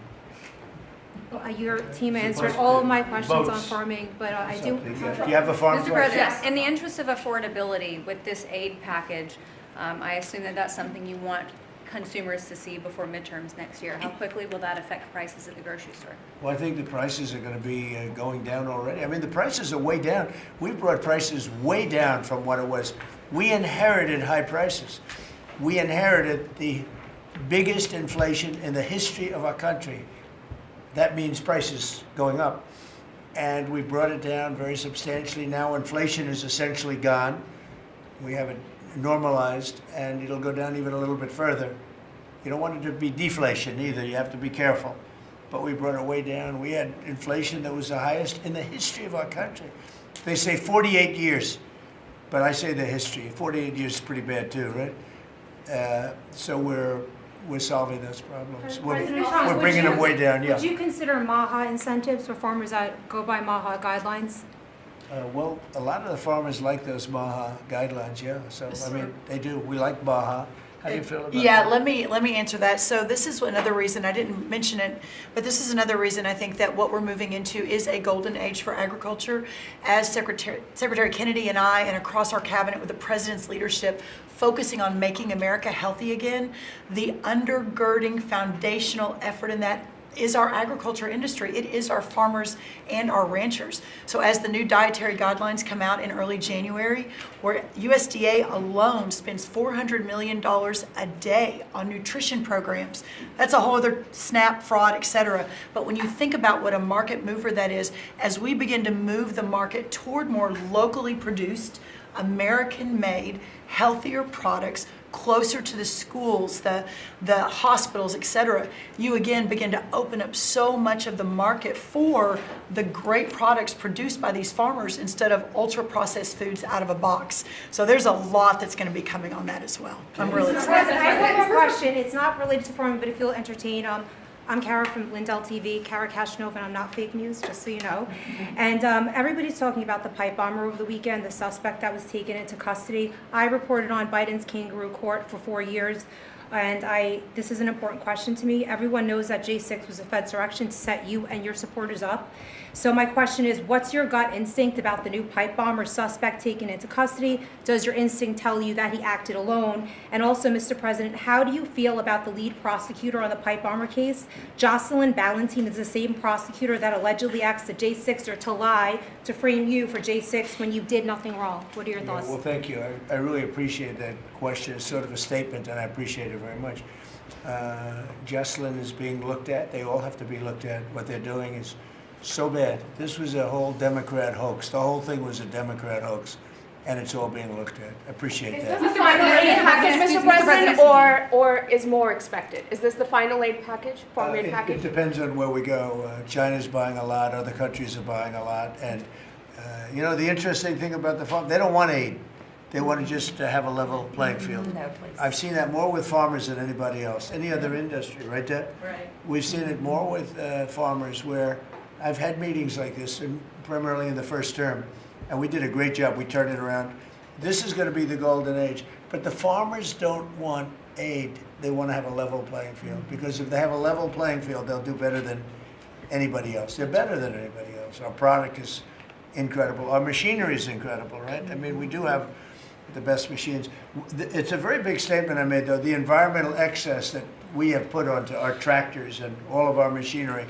Well, your team answered all of my questions on Votes. farming, but I do. Something, yeah. Do you have a farm Mr. question? President, in the interest of affordability with this aid package, I assume that that's something you want consumers to see before midterms next year. How quickly will that affect prices at the grocery store? Well, I think the prices are going to be going down already. I mean, the prices are way down. We brought prices way down from what it was. We inherited high prices. We inherited the biggest inflation in the history of our country. That means prices going up. And we brought it down very substantially. Now inflation is essentially gone. We have it normalized, and it'll go down even a little bit further. You don't want it to be deflation either. You have to be careful. But we brought it way down. We had inflation that was the highest in the history of our country. They say 48 years, but I say the history. 48 years is pretty bad too, right? So we're solving those problems. President Trump, We're would bringing you- them way down, yeah. Would you consider MAHA incentives for farmers that go by MAHA guidelines? Well, a lot of the farmers like those MAHA guidelines, yeah. So, I mean, they do. We like MAHA. How do you feel about Yeah, that? let me answer that. So this is another reason, I didn't mention it, but this is another reason I think that what we're moving into is a golden age for agriculture. As Secretary Kennedy and I, and across our cabinet with the president's leadership, focusing on making America healthy again, the undergirding foundational effort in that is our agriculture industry. It is our farmers and our ranchers. So as the new dietary guidelines come out in early January, where USDA alone spends $400 million a day on nutrition programs, that's a whole other SNAP, fraud, etc. But when you think about what a market mover that is, as we begin to move the market toward more locally produced, American-made, healthier products, closer to the schools, the hospitals, etc., you again begin to open up so much of the market for the great products produced by these farmers instead of ultra-processed foods out of a box. So there's a lot that's going to be coming on that as well. I'm really Mr. excited. President, I have a question. It's not related to farming, but if you'll entertain. I'm Kara from Lindell TV, Kara Kashnov, and I'm not fake news, just so you know. And everybody's talking about the pipe bomber over the weekend, the suspect that was taken into custody. I reported on Biden's kangaroo court for 4 years, and this is an important question to me. Everyone knows that J6 was a Fed's direction to set you and your supporters up. So my question is, what's your gut instinct about the new pipe bomber suspect taken into custody? Does your instinct tell you that he acted alone? And also, Mr. President, how do you feel about the lead prosecutor on the pipe bomber case? Jocelyn Ballantine is the same prosecutor that allegedly asked the J6er to lie to frame you for J6 when you did nothing wrong. What are your thoughts? Well, thank you. I really appreciate that question. It's sort of a statement, and I appreciate it very much. Jocelyn is being looked at. They all have to be looked at. What they're doing is so bad. This was a whole Democrat hoax. The whole thing was a Democrat hoax, and it's all being looked at. I appreciate Is that. this the final aid package, Mr. President, or is more expected? Is this the final aid package, farm aid It package? depends on where we go. China's buying a lot. Other countries are buying a lot. And, you know, the interesting thing about the farm, they don't want aid. They want to just have a level playing field. No, please. I've seen that more with farmers than anybody else, any other industry, right, Deb? Right. We've seen it more with farmers where I've had meetings like this, and primarily in the first term, and we did a great job. We turned it around. This is going to be the golden age. But the farmers don't want aid. They want to have a level playing field, because if they have a level playing field, they'll do better than anybody else. They're better than anybody else. Our product is incredible. Our machinery is incredible, right? I mean, we do have the best machines. It's a very big statement I made, though. The environmental excess that we have put onto our tractors and all of our machinery.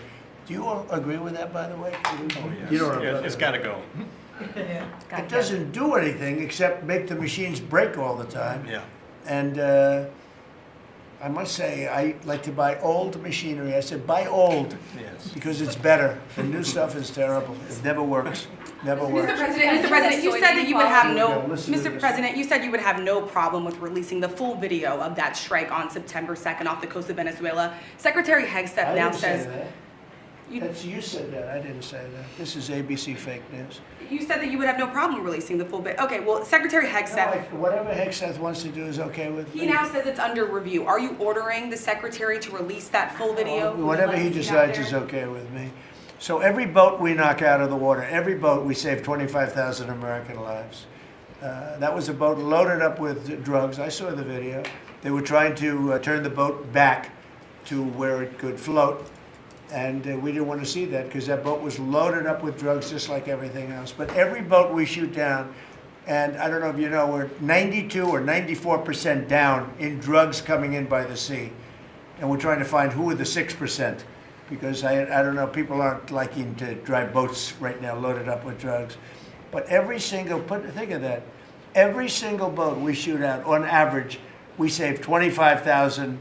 Do you all agree with that, by the way? Oh, yes. You don't It's got to go. It doesn't do anything except make the machines break all the time. Yeah. And I must say, I like to buy old machinery. I said, buy old, Yes. because it's better. The new stuff is terrible. It never works. Never works. Mr. President, you said that you would have no, Yeah, listen to Mr. this. President, you said you would have no problem with releasing the full video of that strike on September 2nd off the coast of Venezuela. Secretary Hegseth I now didn't say says, that. You said that. I didn't say that. This is ABC fake news. you said that you would have no problem releasing the full bit. Okay, well, Secretary No, Hegseth, whatever Hegseth wants to do is okay with me. he now says it's under review. Are you ordering the secretary to release that full video? Whatever he decides is okay with me. So every boat we knock out of the water, every boat, we save 25,000 American lives. That was a boat loaded up with drugs. I saw the video. They were trying to turn the boat back to where it could float. And we didn't want to see that, because that boat was loaded up with drugs just like everything else. But every boat we shoot down, and I don't know if you know, we're 92 or 94% down in drugs coming in by the sea. And we're trying to find who are the 6%, because I don't know, people aren't liking to drive boats right now loaded up with drugs. But every single, think of that, every single boat we shoot out, on average, we save 25,000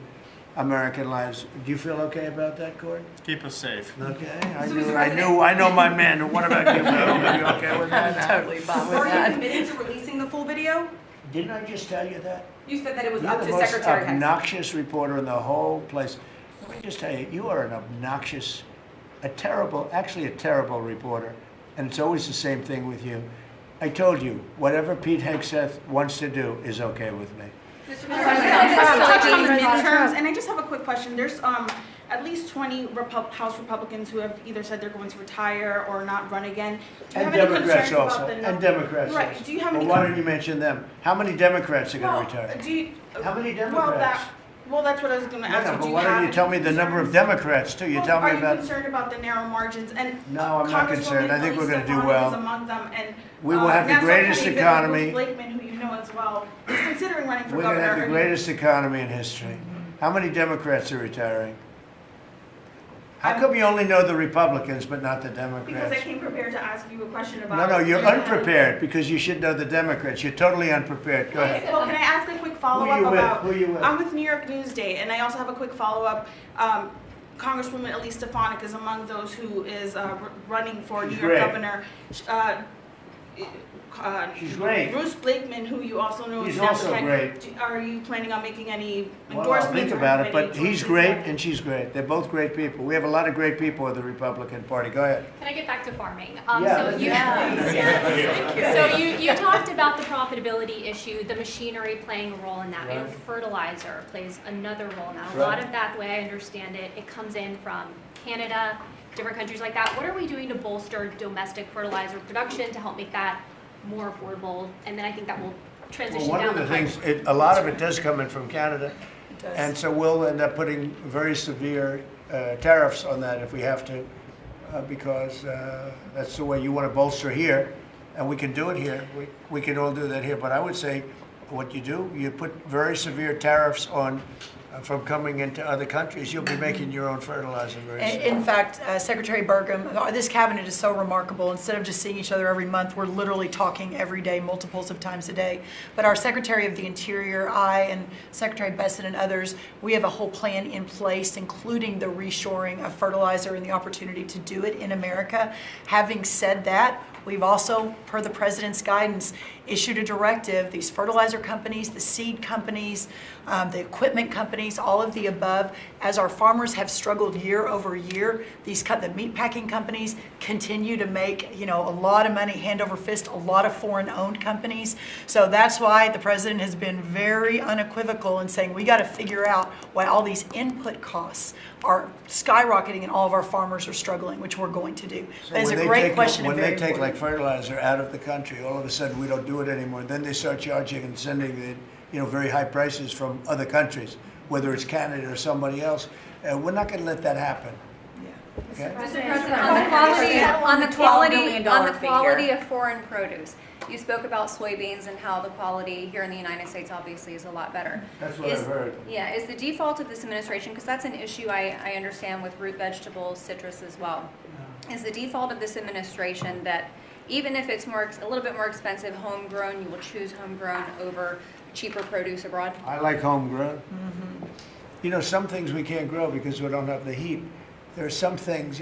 American lives. Do you feel okay about that, Cord? Keep us safe. Okay, I know my men. What about you, Bill? Are you okay with that? Totally fine with that. Are you committed to releasing the full video? Didn't I just tell you that? You said that it was You're up the to most Secretary Hegseth. obnoxious reporter in the whole place. Let me just tell you, you are an obnoxious, actually a terrible reporter. And it's always the same thing with you. I told you, whatever Pete Hegseth wants to do is okay with me. Touch on the midterms, and I just have a quick question. There's at least 20 House Republicans who have either said they're going to retire or not run again. Do you And have any Democrats concerns also. about the And Democrats Right. also. Do you have Well, any? why don't you mention them? How many Democrats are going to retire? Do you, How many well, Democrats? well, that's what I was going to No, ask no, you. but Do you why have don't you any tell me the number of concerns? Democrats too? You Well, tell me Are you about. concerned about the narrow margins? And No, I'm not concerned. I think we're going to do Congresswoman well. Elise Stefanik is among them, and We will have the Nassau greatest County economy. Bruce Blakeman, who you know as well, is considering running for We're going governor. to have the Are you- greatest economy in history. How many Democrats are retiring? How come you only know the Republicans but not the Because I Democrats? came prepared to ask you a question about. No, you're unprepared because you should know the Democrats. You're totally unprepared. Go ahead. Well, can I ask a quick follow-up Who you with? about? Who you with? I'm with New York Newsday, and I also have a quick follow-up. Congresswoman Elise Stefanik is among those who is running for New She's York great. governor. She's great. Bruce Blakeman, who you also know is He's now also the great. Are you planning on making any Well, I'll endorsements? think or about it, any but he's choices great there? and she's great. They're both great people. We have a lot of great people in the Republican Party. Go ahead. Can I get back to farming? Yeah. So you talked about the profitability issue, the machinery playing a role in that. I know Right. fertilizer plays another role in that. A Right. lot of that, the way I understand it, it comes in from Canada, different countries like that. What are we doing to bolster domestic fertilizer production to help make that more affordable? And then I think that will Well, transition one down of the pipe. things, a lot of it does come in from Canada. It does. And so we'll end up putting very severe tariffs on that if we have to, because that's the way you want to bolster here. And we can do it here. We can all do that here. But I would say what you do, you put very severe tariffs on from coming into other countries. You'll be making your own fertilizer very soon. In fact, Secretary Burgum, this cabinet is so remarkable. Instead of just seeing each other every month, we're literally talking every day, multiples of times a day. But our Secretary of the Interior, I, and Secretary Bessent and others, we have a whole plan in place, including the reshoring of fertilizer and the opportunity to do it in America. Having said that, we've also, per the President's guidance, issued a directive. These fertilizer companies, the seed companies, the equipment companies, all of the above, as our farmers have struggled year over year, the meat packing companies continue to make, a lot of money, hand over fist, a lot of foreign-owned companies. So that's why the President has been very unequivocal in saying we got to figure out why all these input costs are skyrocketing and all of our farmers are struggling, which we're going to do. So That is a when they great take- question and When very they take like important. fertilizer out of the country, all of a sudden we don't do it anymore. Then they start charging and sending it, very high prices from other countries, whether it's Canada or somebody else. We're not going to let that happen. Okay? Mr. President, on the quality of foreign produce, you spoke about soybeans and how the quality here in the United States obviously is a lot better. That's what I've heard. Yeah, is the default of this administration, because that's an issue I understand with root vegetables, citrus as well. Is the default of this administration that even if it's a little bit more expensive homegrown, you will choose homegrown over cheaper produce abroad? I like homegrown. Some things we can't grow because we don't have the heat. There are some things,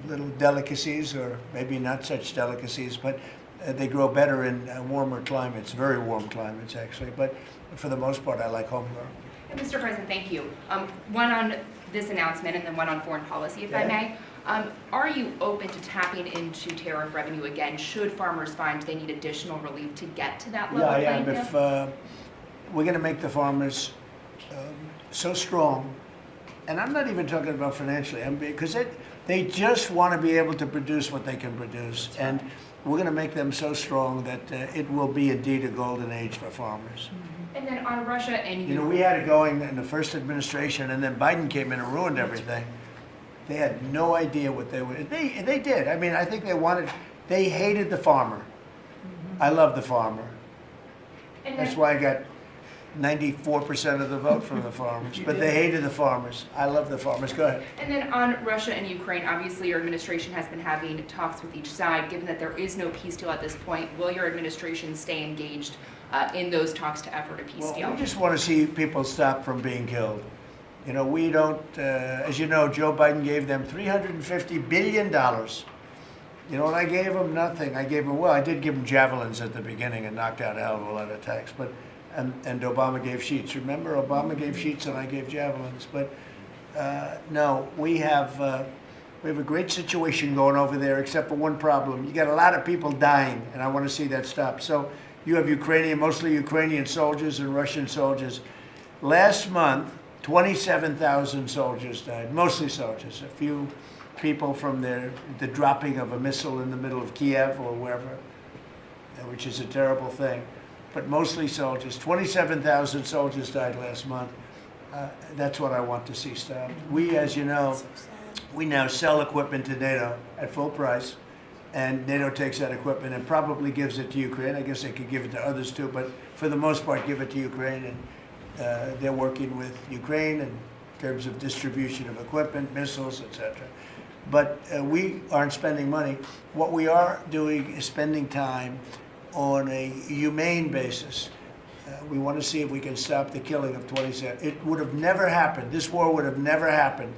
little delicacies, or maybe not such delicacies, but they grow better in warmer climates, very warm climates actually. But for the most part, I like homegrown. Mr. President, thank you. One on this announcement and then one on foreign policy, if I may. Are you open to tapping into tariff revenue again, should farmers find they need additional relief to get to that level? Yeah. If we're going to make the farmers so strong, and I'm not even talking about financially, because they just want to be able to produce what they can produce, and we're going to make them so strong that it will be indeed a golden age for farmers. And then on Russia and We had it going in the first administration, and then Biden came in and ruined everything. They had no idea what they would. They did. I mean, I think they hated the farmer. I love the farmer. That's why I got 94% of the vote from the farmers. But they hated the farmers. I love the farmers. Go ahead. And then on Russia and Ukraine, obviously your administration has been having talks with each side. Given that there is no peace deal at this point, will your administration stay engaged in those talks to effort a peace deal? We just want to see people stop from being killed. We don't, as you know, Joe Biden gave them $350 billion. You know what I gave them? Nothing. I did give them javelins at the beginning and knocked out a hell of a lot of attacks. But and Obama gave sheets. Remember, Obama gave sheets and I gave javelins. But no, we have a great situation going over there, except for one problem. You got a lot of people dying, and I want to see that stop. So you have mostly Ukrainian soldiers and Russian soldiers. Last month, 27,000 soldiers died, mostly soldiers. A few people from the dropping of a missile in the middle of Kiev or wherever, which is a terrible thing. But mostly soldiers. 27,000 soldiers died last month. That's what I want to see stop. We, as you know, we now sell equipment to NATO at full price, and NATO takes that equipment and probably gives it to Ukraine. I guess they could give it to others too, but for the most part, give it to Ukraine. And they're working with Ukraine and in terms of distribution of equipment, missiles, etc. But we aren't spending money. What we are doing is spending time on a humane basis. We want to see if we can stop the killing of 27. It would have never happened. This war would have never happened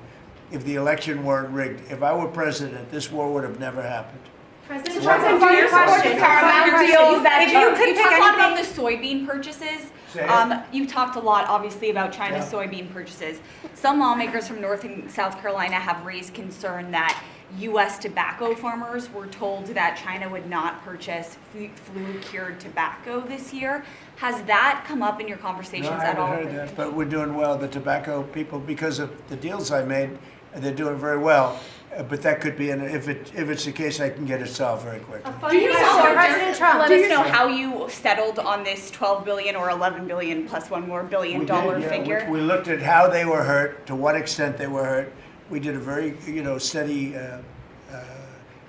if the election weren't rigged. If I were president, this war would have never happened. President Trump, Trump, to your question, deal that if you could you talk pick a lot about anything. the soybean purchases. Say it. You talked a lot, obviously, about China's Yeah. soybean purchases. Some lawmakers from North and South Carolina have raised concern that U.S. tobacco farmers were told that China would not purchase flu-cured tobacco this year. Has that come up in your conversations No, I at all? haven't heard that, but we're doing well. The tobacco people, because of the deals I made, they're doing very well. But that could be, if it's the case, I can get it solved very quickly. Do you know, President Trump, let us know how you settled on this 12 billion or 11 billion plus one more billion dollar figure? We looked at how they were hurt, to what extent they were hurt. We did a very, steady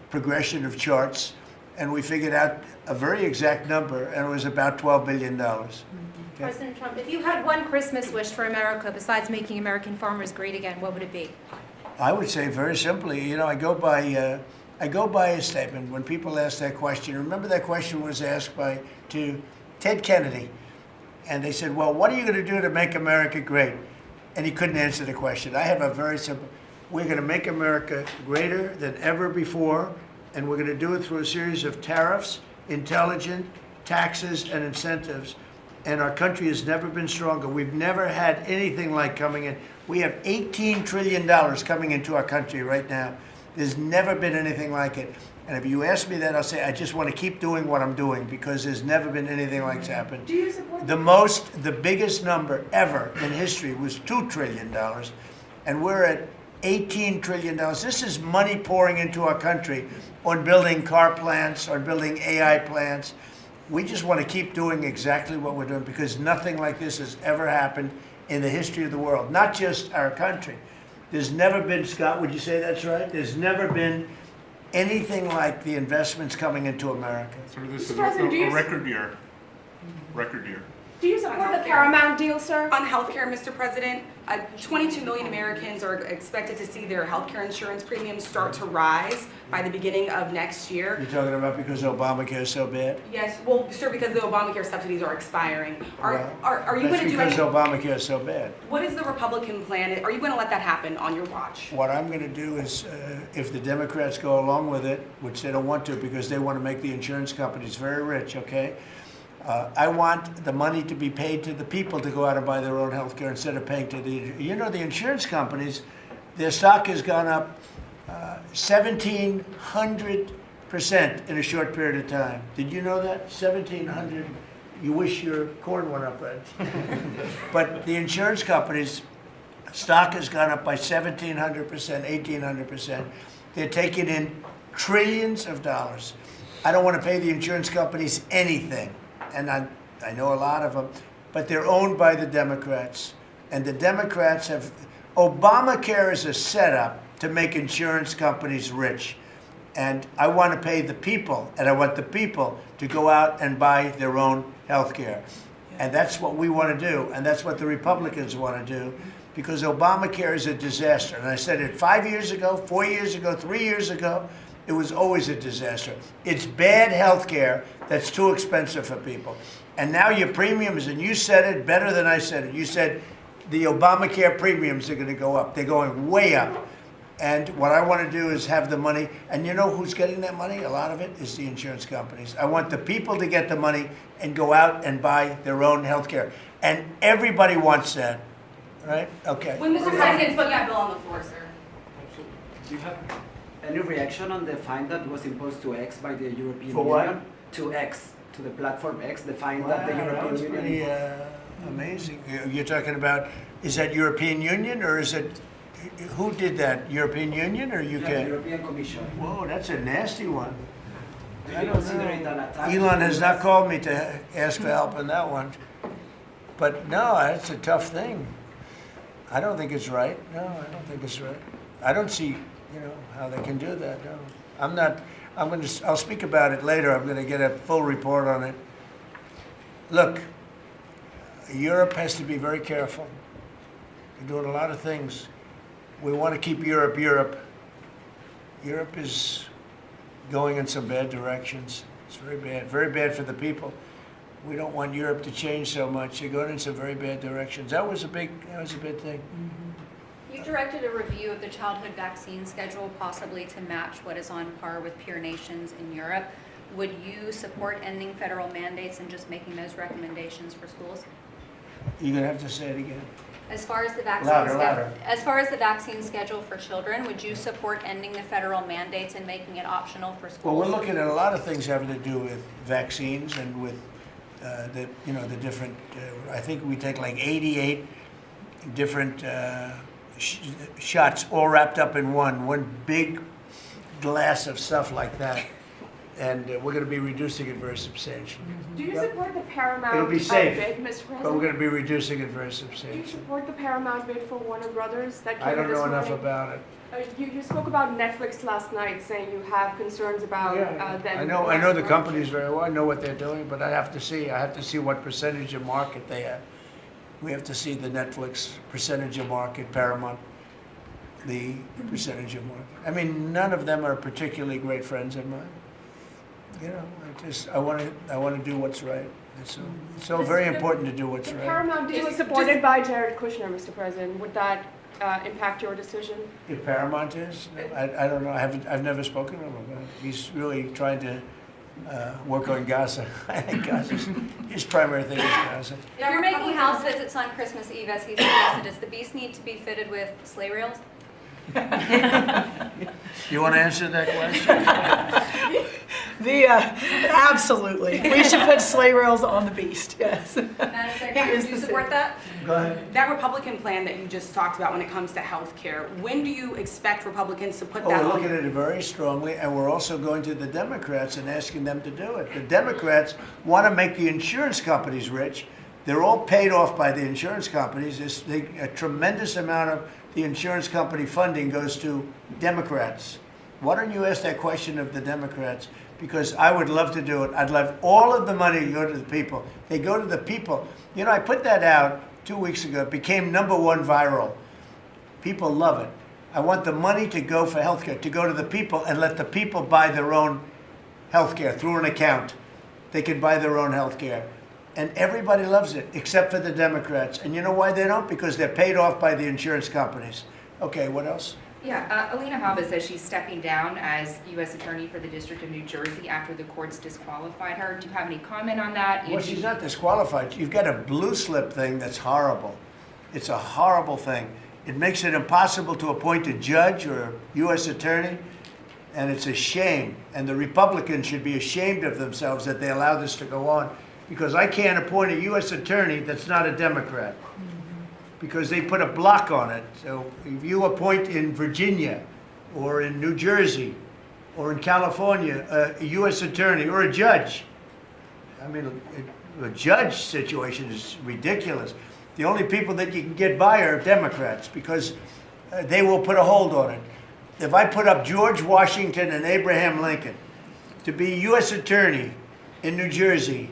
progression of charts, and we figured out a very exact number, and it was about $12 billion. Okay. President Trump, if you had one Christmas wish for America besides making American farmers great again, what would it be? I would say very simply, I go by a statement when people ask that question. Remember that question was asked to Ted Kennedy, and they said, "Well, what are you going to do to make America great?" And he couldn't answer the question. I have a very simple: we're going to make America greater than ever before, and we're going to do it through a series of tariffs, intelligent taxes, and incentives. And our country has never been stronger. We've never had anything like coming in. We have $18 trillion coming into our country right now. There's never been anything like it. And if you ask me that, I'll say I just want to keep doing what I'm doing because there's never been anything like that happen. Do you support The biggest number ever in history was $2 trillion, and we're at $18 trillion. This is money pouring into our country on building car plants, on building AI plants. We just want to keep doing exactly what we're doing because nothing like this has ever happened in the history of the world, not just our country. There's never been, Scott, would you say that's right? There's never been anything like the investments coming into America. So this is President, do you a record year. Record year. Do you support the Paramount deal, sir? On healthcare, Mr. President, 22 million Americans are expected to see their healthcare insurance premiums start to rise by the beginning of next year. You're talking about because Obamacare is so bad? Yes, well, sir, because the Obamacare subsidies are expiring. Are you going to do That's any? because Obamacare is so bad. What is the Republican plan? Are you going to let that happen on your watch? What I'm going to do is, if the Democrats go along with it, which they don't want to because they want to make the insurance companies very rich, okay? I want the money to be paid to the people to go out and buy their own health care instead of paying to the insurance companies. Their stock has gone up 1,700% in a short period of time. Did you know that? 1,700. You wish your corn went up, right? But the insurance companies' stock has gone up by 1,700%, 1,800%. They're taking in trillions of dollars. I don't want to pay the insurance companies anything. And I know a lot of them, but they're owned by the Democrats. And the Democrats have, Obamacare is a setup to make insurance companies rich. And I want to pay the people, and I want the people to go out and buy their own health care. And that's what we want to do, and that's what the Republicans want to do, because Obamacare is a disaster. And I said it 5 years ago, 4 years ago, 3 years ago. It was always a disaster. It's bad health care that's too expensive for people. And now your premiums, and you said it better than I said it. You said the Obamacare premiums are going to go up. They're going way up. And what I want to do is have the money. And you know who's getting that money? A lot of it is the insurance companies. I want the people to get the money and go out and buy their own health care. And everybody wants that, right? Okay. When Mr. President put that bill on the floor, sir. Do you have any reaction on the fine that was imposed to X by the European For Union? what? To X, to the platform X, the fine Wow, that the that European was Union pretty amazing. You're talking about, is that European Union or is it, who did that? European Union or UK? Yeah, the European Commission. Whoa, that's a nasty one. Do I you don't consider it an know. attack? Elon has not called me to ask for help on that one. But no, it's a tough thing. I don't think it's right. No, I don't think it's right. I don't see, how they can do that. No, I'll speak about it later. I'm going to get a full report on it. Look, Europe has to be very careful. We're doing a lot of things. We want to keep Europe Europe. Europe is going in some bad directions. It's very bad for the people. We don't want Europe to change so much. They're going in some very bad directions. That was a big thing. You directed a review of the childhood vaccine schedule, possibly to match what is on par with peer nations in Europe. Would you support ending federal mandates and just making those recommendations for schools? You're gonna have to say it again. As far as the vaccine Louder. as far as the vaccine schedule for children, would you support ending the federal mandates and making it optional for schools? Well, we're looking at a lot of things having to do with vaccines and with the different. I think we take like 88 different shots, all wrapped up in one big glass of stuff like that, and we're going to be reducing it very substantially. Do you support the Paramount It'll be safe, bid, Mr. President? but we're going to be reducing it very Do you substantially. support the Paramount bid for Warner Brothers that came I don't this know enough morning? about it. You spoke about Netflix last night, saying you have concerns about them. I know the companies very well. I know what they're doing, but I have to see what percentage of market they have. We have to see the Netflix percentage of market, Paramount, the percentage of market. I mean, none of them are particularly great friends of mine. You know, I want to do what's right. It's so very important to do what's The right. Paramount deal is supported by Jared Kushner, Mr. President. Would that impact your decision? If Paramount is, I don't know. I've never spoken to him about it. He's really trying to work on Gaza. I think Gaza's his primary thing is Gaza. If you're making house visits on Christmas Eve, as he suggested, does the Beast need to be fitted with sleigh rails? You want to answer that question? Absolutely. We should put sleigh rails on the Beast, yes. Madam Secretary, do you support that? Go ahead. That Republican plan that you just talked about when it comes to health care, when do you expect Republicans to put Oh, that we're on? looking at it very strongly, and we're also going to the Democrats and asking them to do it. The Democrats want to make the insurance companies rich. They're all paid off by the insurance companies. A tremendous amount of the insurance company funding goes to Democrats. Why don't you ask that question of the Democrats? Because I would love to do it. I'd love all of the money to go to the people. They go to the people. You know, I put that out 2 weeks ago. It became #1 viral. People love it. I want the money to go for healthcare, to go to the people and let the people buy their own healthcare through an account. They can buy their own healthcare. And everybody loves it, except for the Democrats. And you know why they don't? Because they're paid off by the insurance companies. Okay, what else? Yeah, Alina Habba says she's stepping down as U.S. Attorney for the District of New Jersey after the courts disqualified her. Do you have any comment on that? Well, she's not disqualified. You've got a blue slip thing that's horrible. It's a horrible thing. It makes it impossible to appoint a judge or a U.S. attorney, and it's a shame. And the Republicans should be ashamed of themselves that they allow this to go on, because I can't appoint a U.S. attorney that's not a Democrat, because they put a block on it. So if you appoint in Virginia or in New Jersey or in California a U.S. attorney or a judge, I mean, a judge situation is ridiculous. The only people that you can get by are Democrats, because they will put a hold on it. If I put up George Washington and Abraham Lincoln to be U.S. attorney in New Jersey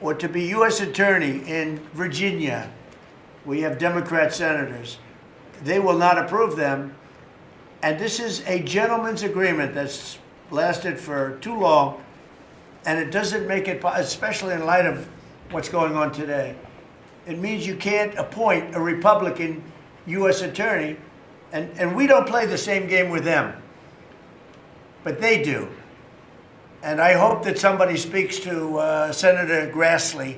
or to be U.S. attorney in Virginia, we have Democrat senators, they will not approve them. And this is a gentleman's agreement that's lasted for too long, and it doesn't make it, especially in light of what's going on today. It means you can't appoint a Republican U.S. attorney, and we don't play the same game with them, but they do. And I hope that somebody speaks to Senator Grassley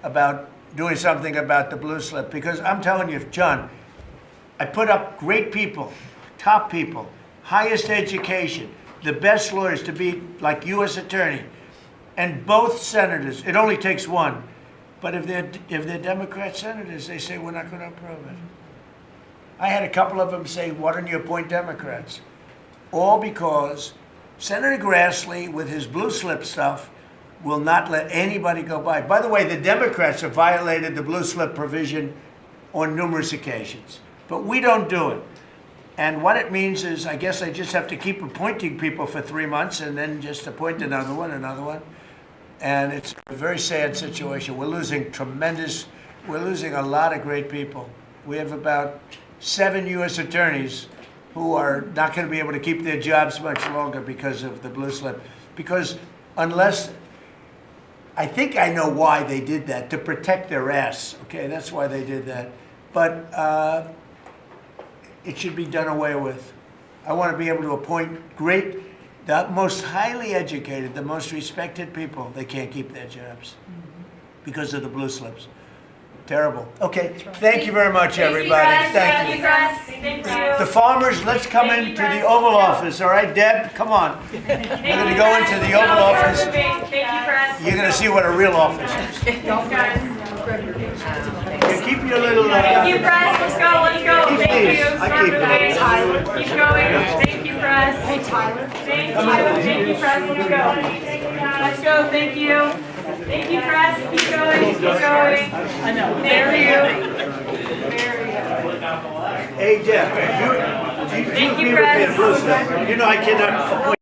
about doing something about the blue slip, because I'm telling you, John, I put up great people, top people, highest education, the best lawyers to be like U.S. attorney, and both senators, it only takes one, but if they're Democrat senators, they say we're not going to approve it. I had a couple of them say, why don't you appoint Democrats? All because Senator Grassley, with his blue slip stuff, will not let anybody go by. By the way, the Democrats have violated the blue slip provision on numerous occasions, but we don't do it. And what it means is, I guess I just have to keep appointing people for 3 months and then just appoint another one. And it's a very sad situation. We're losing a lot of great people. We have about 7 U.S. attorneys who are not going to be able to keep their jobs much longer because of the blue slip. Because unless, I think I know why they did that, to protect their ass. Okay, that's why they did that. But it should be done away with. I want to be able to appoint the most highly educated, the most respected people. They can't keep their jobs because of the blue slips. Terrible. Okay, thank you very much, everybody. Thank you. The farmers, let's come into the Oval Office, all right? Deb, come on. We're going to go into the Oval Office. You're going to see what a real office is. Keep your little... Thank you, press. Let's go, let's go. Keep Thank these. you. I keep them. Tyler. Keep going. Thank you, press. Hey, Tyler. Thank you. Thank you, press. Let's go. Let's go. Thank you. Thank you, press. Keep going. Keep going. I know. Thank you. Hey, Deb, you Thank you, be press. with me at Blue Slip. You know I cannot appoint